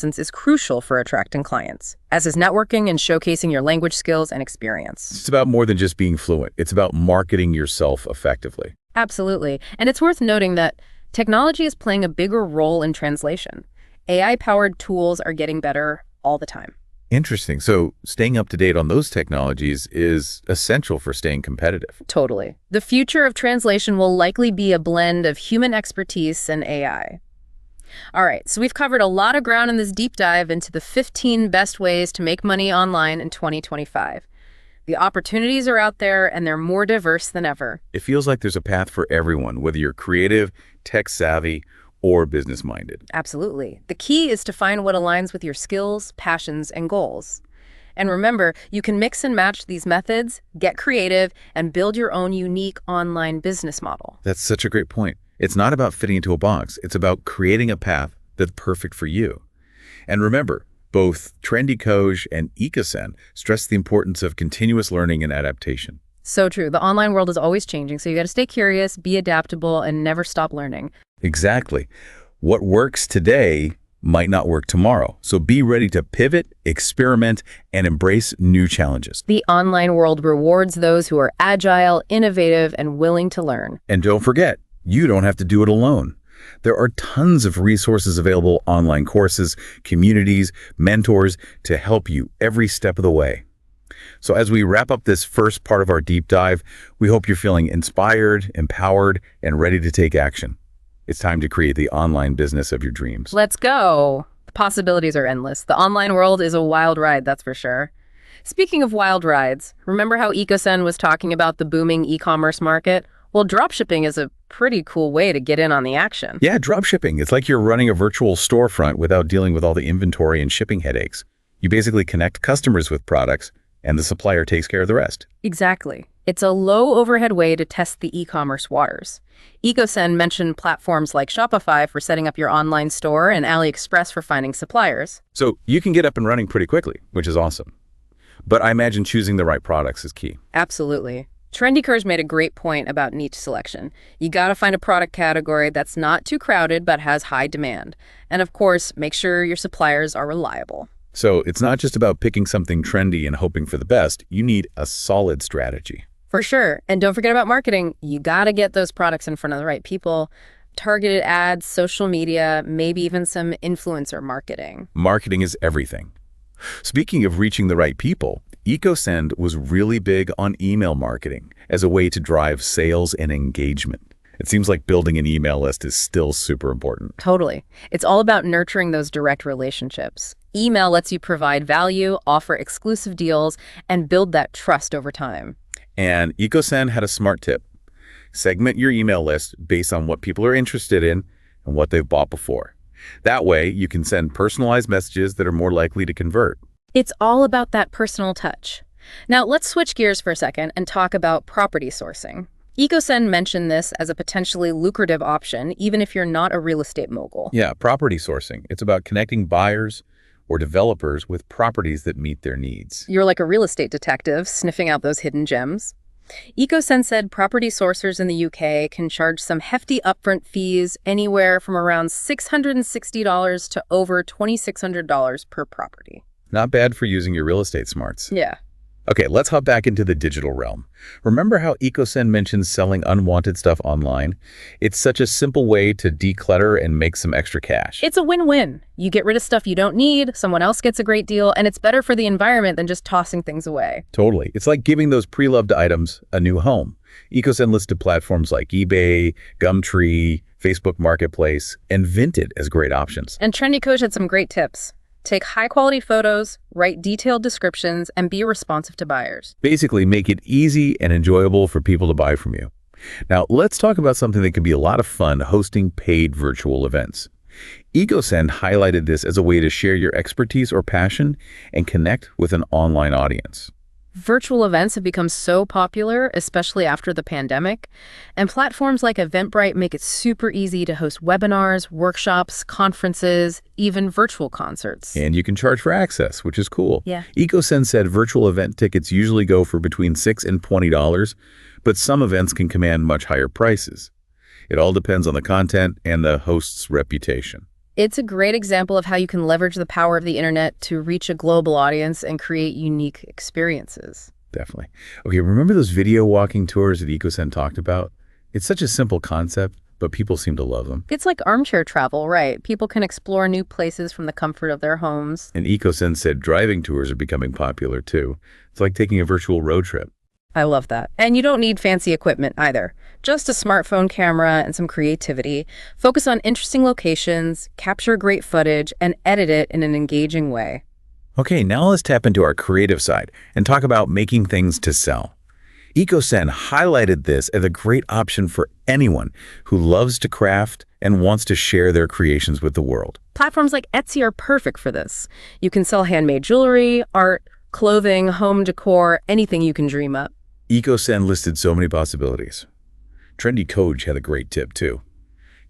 is crucial for attracting clients, as is networking and showcasing your language skills and experience. It's about more than just being fluent. It's about marketing yourself effectively. Absolutely. And it's worth noting that technology is playing a bigger role in translation. AI-powered tools are getting better all the time. Interesting. So staying up to date on those technologies is essential for staying competitive. Totally. The future of translation will likely be a blend of human expertise and AI. All right, so we've covered a lot of ground in this deep dive into the 15 best ways to make money online in 2025. The opportunities are out there, and they're more diverse than ever. It feels like there's a path for everyone, whether you're creative, tech-savvy, or business-minded. Absolutely. The key is to find what aligns with your skills, passions, and goals. And remember, you can mix and match these methods, get creative, and build your own unique online business model. That's such a great point. It's not about fitting into a box. It's about creating a path that's perfect for you. And remember, both TrendyCoj and Ecosen stress the importance of continuous learning and adaptation. So true. The online world is always changing, so you got to stay curious, be adaptable, and never stop learning. Exactly. What works today might not work tomorrow. So be ready to pivot, experiment, and embrace new challenges. The online world rewards those who are agile, innovative, and willing to learn. And don't forget, you don't have to do it alone. There are tons of resources available, online courses, communities, mentors to help you every step of the way. So as we wrap up this first part of our deep dive, we hope you're feeling inspired, empowered, and ready to take action. It's time to create the online business of your dreams. Let's go. The possibilities are endless. The online world is a wild ride, that's for sure. Speaking of wild rides, remember how Ecosen was talking about the booming e-commerce market? Well, dropshipping is a pretty cool way to get in on the action. Yeah, dropshipping. It's like you're running a virtual storefront without dealing with all the inventory and shipping headaches. You basically connect customers with products, and the supplier takes care of the rest. Exactly. It's a low-overhead way to test the e-commerce waters. Ecosen mentioned platforms like Shopify for setting up your online store and AliExpress for finding suppliers. So you can get up and running pretty quickly, which is awesome. But I imagine choosing the right products is key. Absolutely. TrendyCoj made a great point about niche selection. You got to find a product category that's not too crowded but has high demand. And of course, make sure your suppliers are reliable. So it's not just about picking something trendy and hoping for the best. You need a solid strategy. For sure. And don't forget about marketing. You got to get those products in front of the right people. Targeted ads, social media, maybe even some influencer marketing. Marketing is everything. Speaking of reaching the right people, Ecosen was really big on email marketing as a way to drive sales and engagement. It seems like building an email list is still super important. Totally. It's all about nurturing those direct relationships. Email lets you provide value, offer exclusive deals, and build that trust over time. And Ecosen had a smart tip. Segment your email list based on what people are interested in and what they've bought before. That way, you can send personalized messages that are more likely to convert. It's all about that personal touch. Now, let's switch gears for a second and talk about property sourcing. Ecosen mentioned this as a potentially lucrative option, even if you're not a real estate mogul. Yeah, property sourcing. It's about connecting buyers or developers with properties that meet their needs. You're like a real estate detective sniffing out those hidden gems. Ecosen said property sourcers in the UK can charge some hefty upfront fees, anywhere from around $660 to over $2,600 per property. Not bad for using your real estate smarts. Yeah. Okay, let's hop back into the digital realm. Remember how Ecosen mentioned selling unwanted stuff online? It's such a simple way to declutter and make some extra cash. It's a win-win. You get rid of stuff you don't need, someone else gets a great deal, and it's better for the environment than just tossing things away. Totally. It's like giving those pre-loved items a new home. Ecosen listed platforms like eBay, Gumtree, Facebook Marketplace, and Vinted as great options. And TrendyCoj had some great tips. Take high-quality photos, write detailed descriptions, and be responsive to buyers. Basically, make it easy and enjoyable for people to buy from you. Now, let's talk about something that can be a lot of fun: hosting paid virtual events. Ecosen highlighted this as a way to share your expertise or passion and connect with an online audience. Virtual events have become so popular, especially after the pandemic, and platforms like Eventbrite make it super easy to host webinars, workshops, conferences, even virtual concerts. And you can charge for access, which is cool. Yeah. Ecosen said virtual event tickets usually go for between $6 and $20, but some events can command much higher prices. It all depends on the content and the host's reputation. It's a great example of how you can leverage the power of the internet to reach a global audience and create unique experiences. Definitely. Okay, remember those video walking tours that EcoSend talked about? It's such a simple concept, but people seem to love them. It's like armchair travel, right? People can explore new places from the comfort of their homes. And EcoSend said driving tours are becoming popular too. It's like taking a virtual road trip. I love that. And you don't need fancy equipment either. Just a smartphone camera and some creativity. Focus on interesting locations, capture great footage, and edit it in an engaging way. Okay, now let's tap into our creative side and talk about making things to sell. EcoSend highlighted this as a great option for anyone who loves to craft and wants to share their creations with the world. Platforms like Etsy are perfect for this. You can sell handmade jewelry, art, clothing, home decor, anything you can dream up. EcoSend listed so many possibilities. Trendy Coach had a great tip too.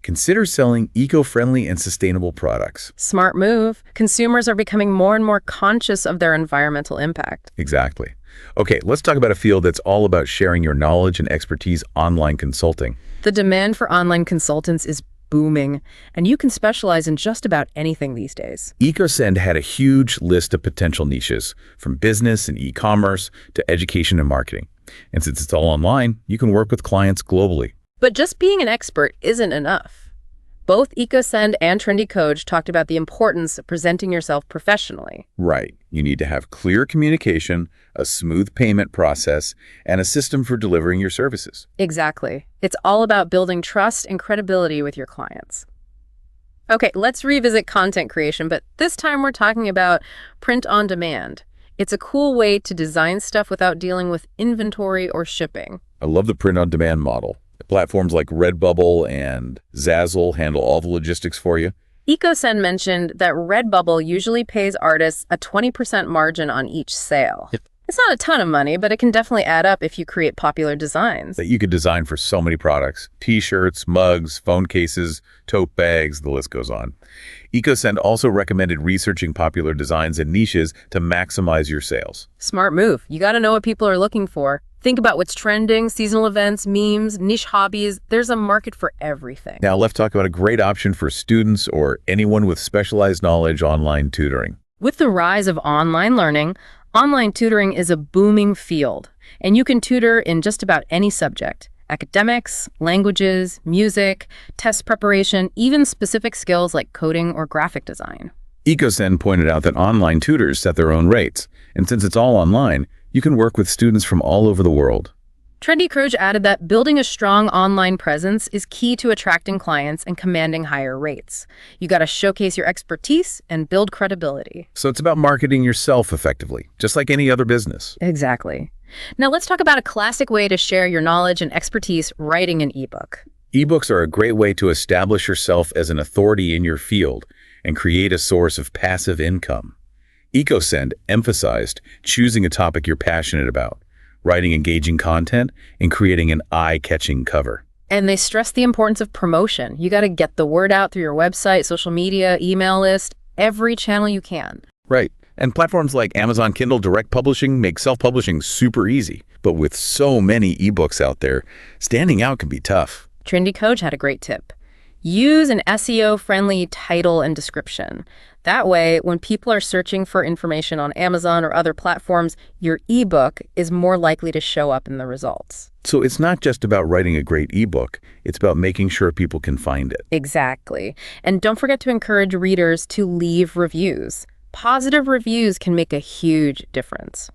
Consider selling eco-friendly and sustainable products. Smart move. Consumers are becoming more and more conscious of their environmental impact. Exactly. Okay, let's talk about a field that's all about sharing your knowledge and expertise: online consulting. The demand for online consultants is booming, and you can specialize in just about anything these days. EcoSend had a huge list of potential niches, from business and e-commerce to education and marketing. And since it's all online, you can work with clients globally. But just being an expert isn't enough. Both EcoSend and Trendy Coach talked about the importance of presenting yourself professionally. Right. You need to have clear communication, a smooth payment process, and a system for delivering your services. Exactly. It's all about building trust and credibility with your clients. Okay, let's revisit content creation, but this time we're talking about print on demand. It's a cool way to design stuff without dealing with inventory or shipping. I love the print-on-demand model. Platforms like Redbubble and Zazzle handle all the logistics for you. EcoSend mentioned that Redbubble usually pays artists a 20% margin on each sale. Yep. It's not a ton of money, but it can definitely add up if you create popular designs. That you could design for so many products: T-shirts, mugs, phone cases, tote bags, the list goes on. EcoSend also recommended researching popular designs and niches to maximize your sales. Smart move. You got to know what people are looking for. Think about what's trending: seasonal events, memes, niche hobbies. There's a market for everything. Now let's talk about a great option for students or anyone with specialized knowledge: online tutoring. With the rise of online learning, online tutoring is a booming field, and you can tutor in just about any subject: academics, languages, music, test preparation, even specific skills like coding or graphic design. EcoSend pointed out that online tutors set their own rates, and since it's all online, you can work with students from all over the world. Trendy Coach added that building a strong online presence is key to attracting clients and commanding higher rates. You got to showcase your expertise and build credibility. So it's about marketing yourself effectively, just like any other business. Exactly. Now let's talk about a classic way to share your knowledge and expertise: writing an ebook. Ebooks are a great way to establish yourself as an authority in your field and create a source of passive income. EcoSend emphasized choosing a topic you're passionate about, writing engaging content, and creating an eye-catching cover. And they stress the importance of promotion. You got to get the word out through your website, social media, email list, every channel you can. Right. And platforms like Amazon Kindle Direct Publishing make self-publishing super easy. But with so many ebooks out there, standing out can be tough. Trendy Coach had a great tip. Use an SEO-friendly title and description. That way, when people are searching for information on Amazon or other platforms, your ebook is more likely to show up in the results. So it's not just about writing a great ebook, it's about making sure people can find it. Exactly. And don't forget to encourage readers to leave reviews. Positive reviews can make a huge difference.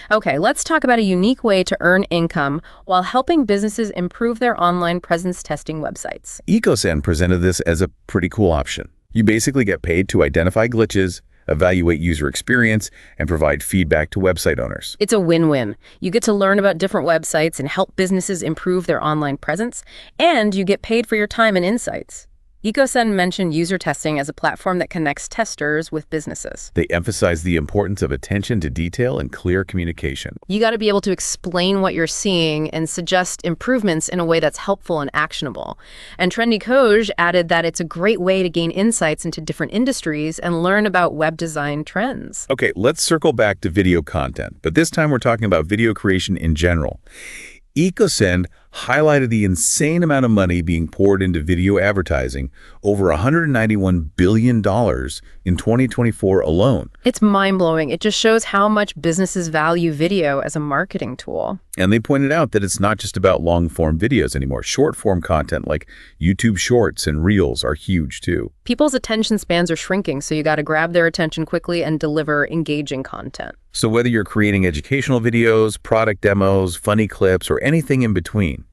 Okay, let's talk about a unique way to earn income while helping businesses improve their online presence testing websites. EcoSend presented this as a pretty cool option. You basically get paid to identify glitches, evaluate user experience, and provide feedback to website owners. It's a win-win. You get to learn about different websites and help businesses improve their online presence, and you get paid for your time and insights. EcoSend mentioned user testing as a platform that connects testers with businesses. They emphasize the importance of attention to detail and clear communication. You got to be able to explain what you're seeing and suggest improvements in a way that's helpful and actionable. And Trendy Coach added that it's a great way to gain insights into different industries and learn about web design trends. Okay, let's circle back to video content, but this time we're talking about video creation in general. EcoSend highlighted the insane amount of money being poured into video advertising, over $191 billion in 2024 alone. It's mind-blowing. It just shows how much businesses value video as a marketing tool. And they pointed out that it's not just about long-form videos anymore. Short-form content like YouTube Shorts and Reels are huge too. People's attention spans are shrinking, so you got to grab their attention quickly and deliver engaging content. So whether you're creating educational videos, product demos, funny clips, or anything in between,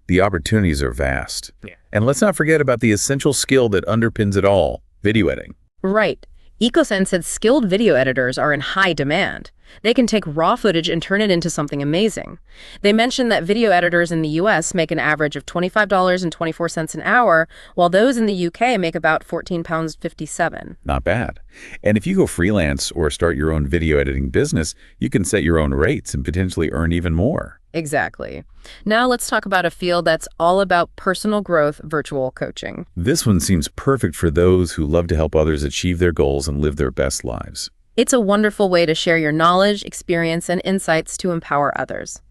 the opportunities are vast. Yeah. And let's not forget about the essential skill that underpins it all, video editing. Right. EcoSend said skilled video editors are in high demand. They can take raw footage and turn it into something amazing. They mentioned that video editors in the US make an average of $25.24 an hour, while those in the UK make about £14.57. Not bad. And if you go freelance or start your own video editing business, you can set your own rates and potentially earn even more. Exactly. Now let's talk about a field that's all about personal growth, virtual coaching. This one seems perfect for those who love to help others achieve their goals and live their best lives. It's a wonderful way to share your knowledge, experience, and insights to empower others.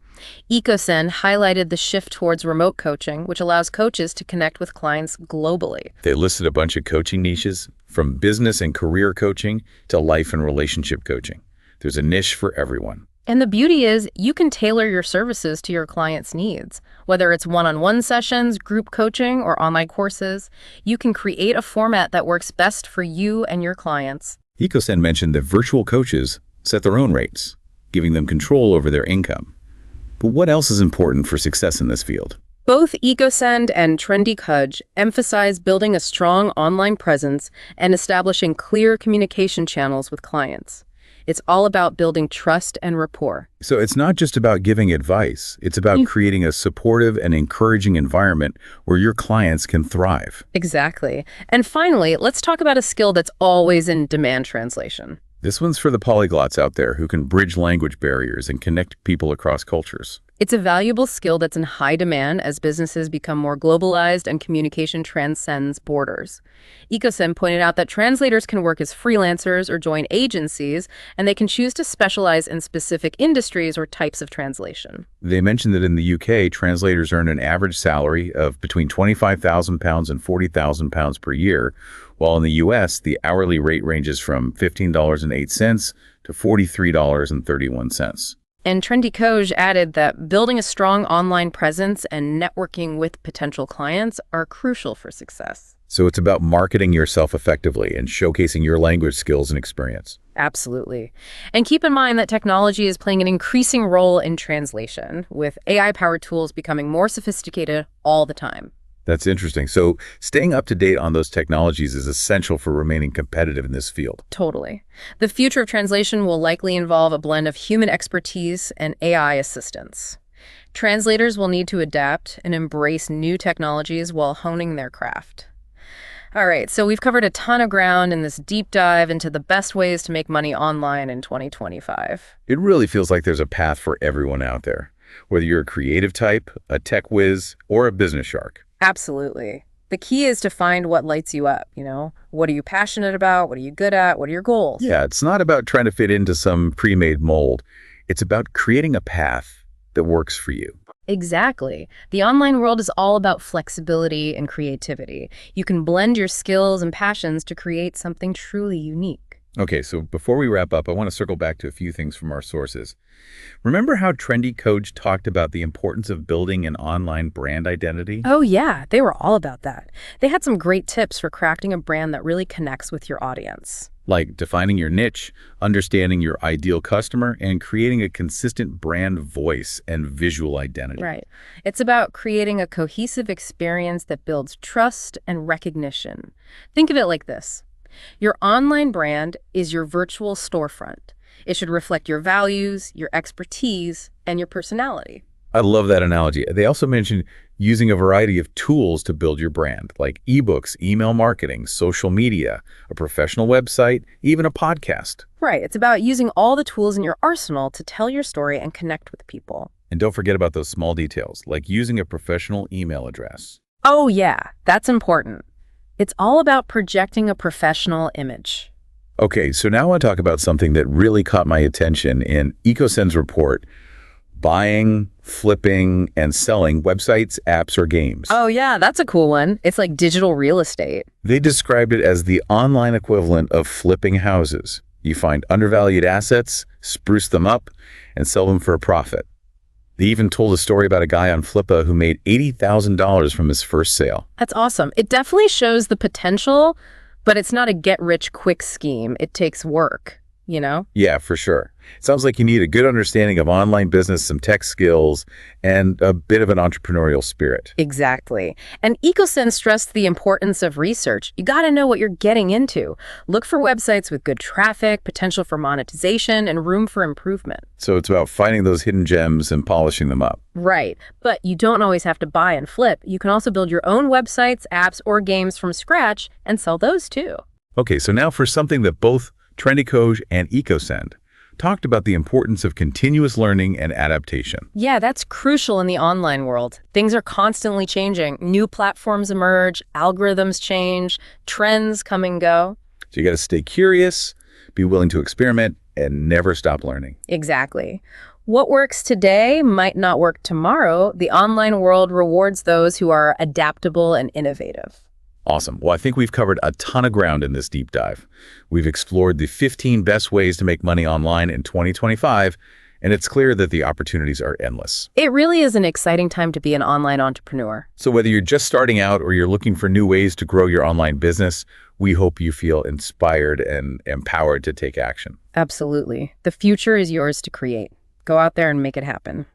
EcoSend highlighted the shift towards remote coaching, which allows coaches to connect with clients globally. They listed a bunch of coaching niches, from business and career coaching to life and relationship coaching. There's a niche for everyone. And the beauty is, you can tailor your services to your clients' needs. Whether it's one-on-one sessions, group coaching, or online courses, you can create a format that works best for you and your clients. EcoSend mentioned that virtual coaches set their own rates, giving them control over their income. But what else is important for success in this field? Both EcoSend and Trendy Coach emphasize building a strong online presence and establishing clear communication channels with clients. It's all about building trust and rapport. So it's not just about giving advice. It's about creating a supportive and encouraging environment where your clients can thrive. Exactly. And finally, let's talk about a skill that's always in demand: translation. This one's for the polyglots out there who can bridge language barriers and connect people across cultures. It's a valuable skill that's in high demand as businesses become more globalized and communication transcends borders. EcoSend pointed out that translators can work as freelancers or join agencies, and they can choose to specialize in specific industries or types of translation. They mentioned that in the UK, translators earn an average salary of between £25,000 and £40,000 per year, while in the US, the hourly rate ranges from $15.08 to $43.31. And Trendy Coach added that building a strong online presence and networking with potential clients are crucial for success. So it's about marketing yourself effectively and showcasing your language skills and experience. Absolutely. And keep in mind that technology is playing an increasing role in translation, with AI-powered tools becoming more sophisticated all the time. That's interesting. So staying up to date on those technologies is essential for remaining competitive in this field. Totally. The future of translation will likely involve a blend of human expertise and AI assistance. Translators will need to adapt and embrace new technologies while honing their craft. All right, so we've covered a ton of ground in this deep dive into the best ways to make money online in 2025. It really feels like there's a path for everyone out there, whether you're a creative type, a tech whiz, or a business shark. Absolutely. The key is to find what lights you up, What are you passionate about? What are you good at? What are your goals? Yeah, it's not about trying to fit into some pre-made mold. It's about creating a path that works for you. Exactly. The online world is all about flexibility and creativity. You can blend your skills and passions to create something truly unique. Okay, so before we wrap up, I want to circle back to a few things from our sources. Remember how Trendy Coach talked about the importance of building an online brand identity? Oh yeah, they were all about that. They had some great tips for crafting a brand that really connects with your audience. Like defining your niche, understanding your ideal customer, and creating a consistent brand voice and visual identity. Right. It's about creating a cohesive experience that builds trust and recognition. Think of it like this. Your online brand is your virtual storefront. It should reflect your values, your expertise, and your personality. I love that analogy. They also mentioned using a variety of tools to build your brand, like ebooks, email marketing, social media, a professional website, even a podcast. Right. It's about using all the tools in your arsenal to tell your story and connect with people. And don't forget about those small details, like using a professional email address. Oh yeah, that's important. It's all about projecting a professional image. Okay, so now I want to talk about something that really caught my attention in EcoSend's report, buying, flipping, and selling websites, apps, or games. Oh yeah, that's a cool one. It's like digital real estate. They described it as the online equivalent of flipping houses. You find undervalued assets, spruce them up, and sell them for a profit. They even told a story about a guy on Flippa who made $80,000 from his first sale. That's awesome. It definitely shows the potential, but it's not a get-rich-quick scheme. It takes work, you know? Yeah, for sure. It sounds like you need a good understanding of online business, some tech skills, and a bit of an entrepreneurial spirit. Exactly. And EcoSense stressed the importance of research. You got to know what you're getting into. Look for websites with good traffic, potential for monetization, and room for improvement. So it's about finding those hidden gems and polishing them up. Right. But you don't always have to buy and flip. You can also build your own websites, apps, or games from scratch and sell those too. Okay, so now for something that both Trendycoj and EcoSend talked about, the importance of continuous learning and adaptation. Yeah, that's crucial in the online world. Things are constantly changing. New platforms emerge, algorithms change, trends come and go. So you got to stay curious, be willing to experiment, and never stop learning. Exactly. What works today might not work tomorrow. The online world rewards those who are adaptable and innovative. Awesome. Well, I think we've covered a ton of ground in this deep dive. We've explored the 15 best ways to make money online in 2025, and it's clear that the opportunities are endless. It really is an exciting time to be an online entrepreneur. So whether you're just starting out or you're looking for new ways to grow your online business, we hope you feel inspired and empowered to take action. Absolutely. The future is yours to create. Go out there and make it happen.